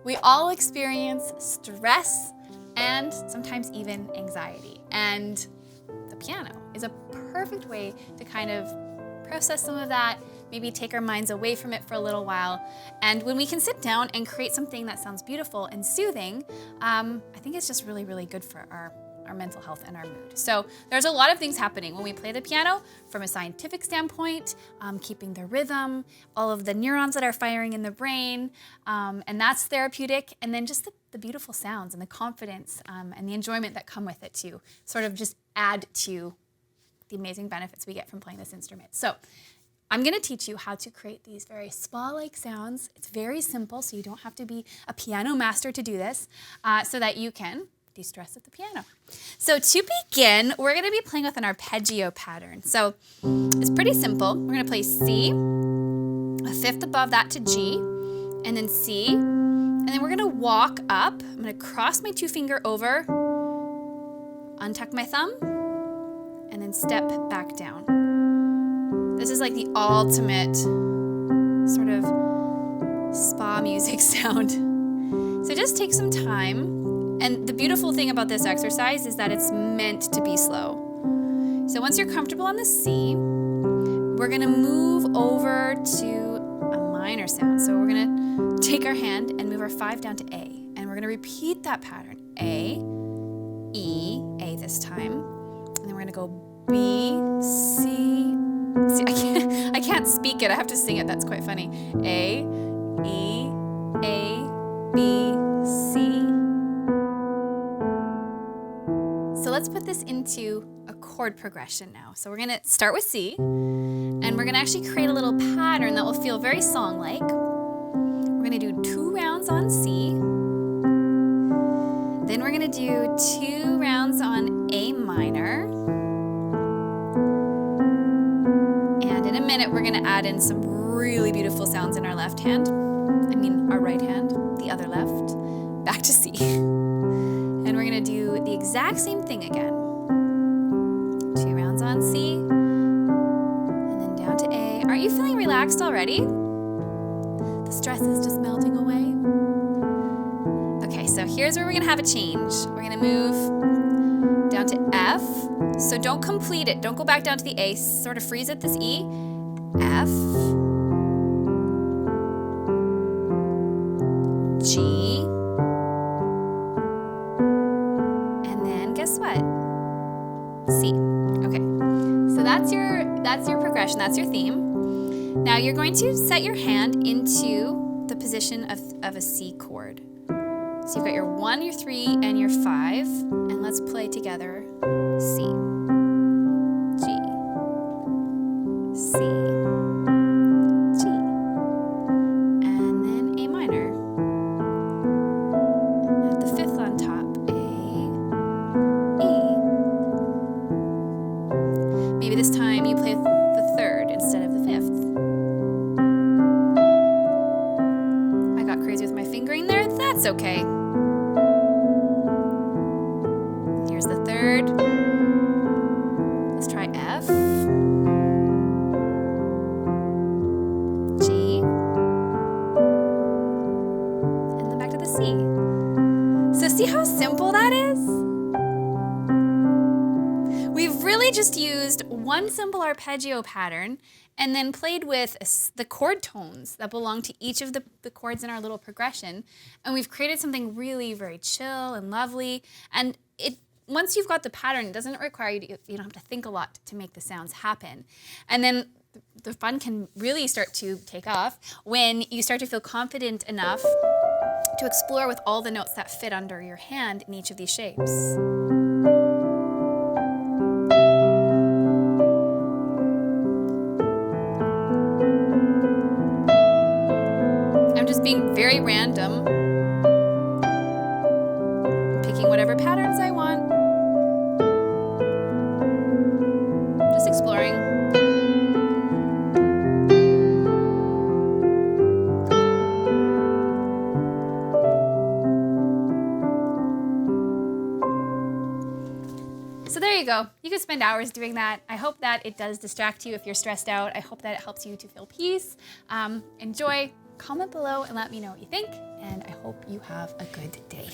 We all experience stress and sometimes even anxiety. And the piano is a perfect way to kind of process some of that, maybe take our minds away from it for a little while. And when we can sit down and create something that sounds beautiful and soothing, I think it's just really, really good for our mental health and our mood. So there's a lot of things happening when we play the piano from a scientific standpoint, keeping the rhythm, all of the neurons that are firing in the brain, and that's therapeutic. And then just the beautiful sounds and the confidence and the enjoyment that come with it to sort of just add to the amazing benefits we get from playing this instrument. So I'm going to teach you how to create these very spa-like sounds. It's very simple, so you don't have to be a piano master to do this, so that you can de-stress at the piano. So to begin, we're going to be playing with an arpeggio pattern. So it's pretty simple. We're going to play C, a fifth above that to G, and then C, and then we're going to walk up. I'm going to cross my 2-finger over, untuck my thumb, and then step back down. This is like the ultimate sort of spa music sound. So just take some time. And the beautiful thing about this exercise is that it's meant to be slow. So once you're comfortable on the C, we're gonna move over to a minor sound. So we're gonna take our hand and move our 5 down to A. And we're gonna repeat that pattern. A, E, A this time. And then we're gonna go B, C, C. I can't speak it, I have to sing it, that's quite funny. A, E, A, B, C. So let's put this into a chord progression now. So we're gonna start with C, and we're gonna actually create a little pattern that will feel very song-like. We're gonna do 2 rounds on C, then we're gonna do 2 rounds on A minor, and in a minute we're gonna add in some really beautiful sounds in our left hand, our right hand, the other left, back to C. And we're gonna do the exact same thing again. 2 rounds on C, and then down to A. Aren't you feeling relaxed already? The stress is just melting away. Okay, so here's where we're gonna have a change. We're gonna move down to F. So don't complete it, don't go back down to the A, sort of freeze at this E. F, G, C. Okay, so that's your progression, that's your theme. Now you're going to set your hand into the position of a C chord. So you've got your 1, your 3, and your 5, and let's play together C, G, C, G, and then A minor. And at the 5th on top, maybe this time you play the 3rd instead of the 5th. I got crazy with my fingering there, that's okay. Here's the 3rd. Let's try F, G, and then back to the C. So see how simple that is? We've really just used one simple arpeggio pattern and then played with the chord tones that belong to each of the chords in our little progression. And we've created something really very chill and lovely. And once you've got the pattern, it doesn't require you don't have to think a lot to make the sounds happen. And then the fun can really start to take off when you start to feel confident enough to explore with all the notes that fit under your hand in each of these shapes. Being very random, picking whatever patterns I want, just exploring. So there you go. You could spend hours doing that. I hope that it does distract you if you're stressed out. I hope that it helps you to feel peace. Enjoy. Comment below and let me know what you think. and I hope you have a good day.